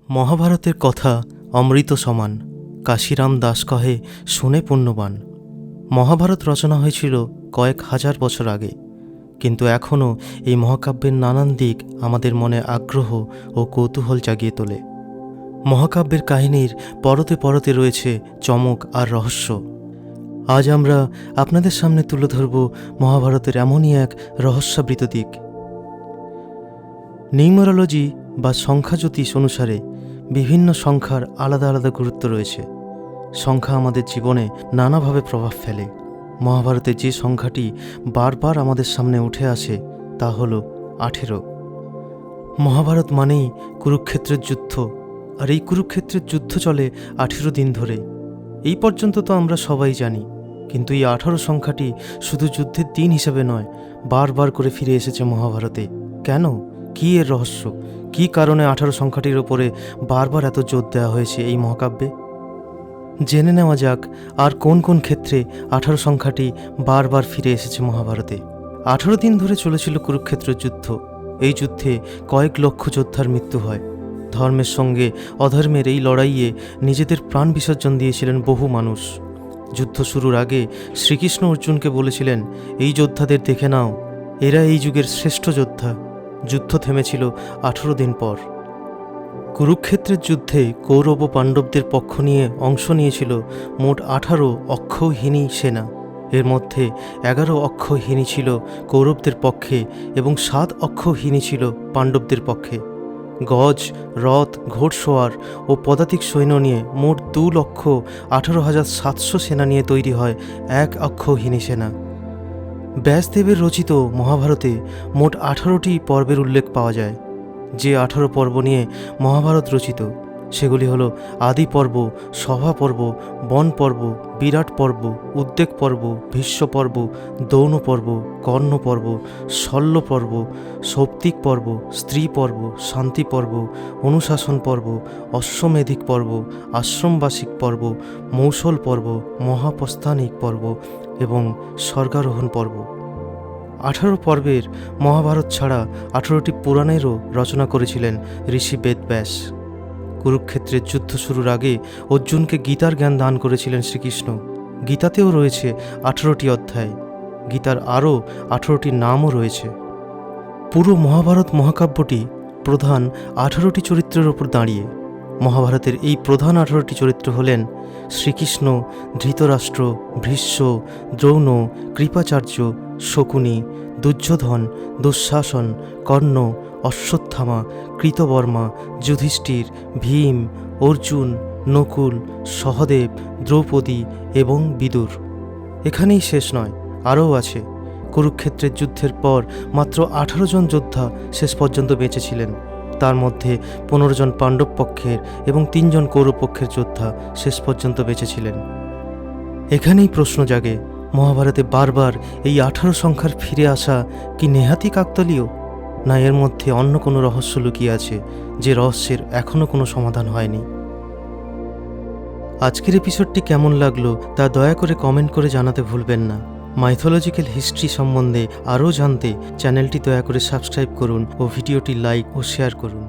মহাভারতের কথা অমৃত সমান। কাশিরাম দাস কহে শুনে পুণ্যবান। মহাভারত রচনা হয়েছিল কয়েক হাজার বছর আগে, কিন্তু এখনও এই মহাকাব্যের নানান দিক আমাদের মনে আগ্রহ ও কৌতূহল জাগিয়ে তোলে। মহাকাব্যের কাহিনীর পরতে পরতে রয়েছে চমক আর রহস্য। আজ আমরা আপনাদের সামনে তুলে ধরব মহাভারতের এমনই এক রহস্যাবৃত দিক। নিউমারোলজি বা সংখ্যাজ্যোতিষ অনুসারে বিভিন্ন সংখ্যার আলাদা আলাদা গুরুত্ব রয়েছে। সংখ্যা আমাদের জীবনে নানাভাবে প্রভাব ফেলে। মহাভারতে যে সংখ্যাটি বারবার আমাদের সামনে উঠে আসে তা হল 18। মহাভারত মানেই কুরুক্ষেত্রের যুদ্ধ, আর এই কুরুক্ষেত্রের যুদ্ধ চলে 18 দিন ধরে। এই পর্যন্ত তো আমরা সবাই জানি, কিন্তু এই 18 সংখ্যাটি শুধু যুদ্ধের দিন হিসেবে নয়, বারবার করে ফিরে এসেছে মহাভারতে। কেন? কী এর রহস্য? কী কারণে 18 সংখ্যাটির ওপরে বারবার এত জোর দেওয়া হয়েছে এই মহাকাব্যে? জেনে নেওয়া যাক আর কোন কোন ক্ষেত্রে 18 সংখ্যাটি বারবার ফিরে এসেছে মহাভারতে। 18 দিন ধরে চলেছিল কুরুক্ষেত্রের যুদ্ধ। এই যুদ্ধে কয়েক লক্ষ যোদ্ধার মৃত্যু হয়। ধর্মের সঙ্গে অধর্মের এই লড়াইয়ে নিজেদের প্রাণ বিসর্জন দিয়েছিলেন বহু মানুষ। যুদ্ধ শুরুর আগে শ্রীকৃষ্ণ অর্জুনকে বলেছিলেন, এই যোদ্ধাদের দেখে নাও, এরা এই যুগের শ্রেষ্ঠ যোদ্ধা। যুদ্ধ থেমেছিল 18 দিন পর। কুরুক্ষেত্রের যুদ্ধে কৌরব ও পাণ্ডবদের পক্ষ নিয়ে অংশ নিয়েছিল মোট 18 অক্ষৌহিনী সেনা। এর মধ্যে 11 অক্ষৌহিনী ছিল কৌরবদের পক্ষে এবং 7 অক্ষৌহিনী ছিল পাণ্ডবদের পক্ষে। গজ, রথ, ঘোড়সওয়ার ও পদাতিক সৈন্য নিয়ে মোট 2,18,700 সেনা নিয়ে তৈরি হয় এক অক্ষৌহিনী সেনা। ব্যাসদেবের রচিত মহাভারতে মোট 18টি পর্বের উল্লেখ পাওয়া যায়। যে 18 পর্ব নিয়ে মহাভারত রচিত সেগুলি হল আদি পর্ব, সভা পর্ব, বন পর্ব, বিরাট পর্ব, উদ্বেগ পর্ব, ভীষ্ম পর্ব, দৌন পর্ব, কর্ণ পর্ব, শল্য পর্ব, সৌপ্তিক পর্ব, স্ত্রী পর্ব, শান্তি পর্ব, অনুশাসন পর্ব, অশ্বমেধিক পর্ব, আশ্রমবাসিক পর্ব, মৌসল পর্ব, মহাপ্রস্থানিক পর্ব এবং স্বর্গারোহণ পর্ব। 18 পর্বের মহাভারত ছাড়া 18টি পুরাণেরও রচনা করেছিলেন ঋষি বেদব্যাস। কুরুক্ষেত্রের যুদ্ধ শুরুর আগে অর্জুনকে গীতার জ্ঞান দান করেছিলেন শ্রীকৃষ্ণ। গীতাতেও রয়েছে 18টি অধ্যায়। গীতার আরও 18টি নামও রয়েছে। পুরো মহাভারত মহাকাব্যটি প্রধান 18টি চরিত্রের ওপর দাঁড়িয়ে। মহাভারতের এই প্রধান 18টি চরিত্র হলেন শ্রীকৃষ্ণ, ধৃতরাষ্ট্র, ভীষ্ম, দ্রৌণ, কৃপাচার্য, শকুনি, দুর্যোধন, দুঃশাসন, কর্ণ, অশ্বত্থামা, কৃতবর্মা, যুধিষ্ঠির, ভীম, অর্জুন, নকুল, সহদেব, দ্রৌপদী এবং বিদুর। এখানেই শেষ নয়, আরও আছে। কুরুক্ষেত্রের যুদ্ধের পর মাত্র 18 জন যোদ্ধা শেষ পর্যন্ত বেঁচে ছিলেন। তার মধ্যে 15 জন পাণ্ডব পক্ষের এবং 3 জন কৌরব পক্ষের যোদ্ধা শেষ পর্যন্ত বেঁচে ছিলেন। এখানেই প্রশ্ন জাগে, মহাভারতে বারবার এই 18 সংখ্যার ফিরে আসা কি নেহাতি কাকতালীয়, না এর মধ্যে অন্য কোনো রহস্য লুকিয়ে আছে, যে রহস্যের এখনও কোনো সমাধান হয়নি? আজকের এপিসোডটি কেমন লাগলো তা দয়া করে কমেন্ট করে জানাতে ভুলবেন না। মাইথোলজিক্যাল হিস্ট্রি সম্বন্ধে আরও জানতে চ্যানেলটি দয়া করে সাবস্ক্রাইব করুন ও ভিডিওটি লাইক ও শেয়ার করুন।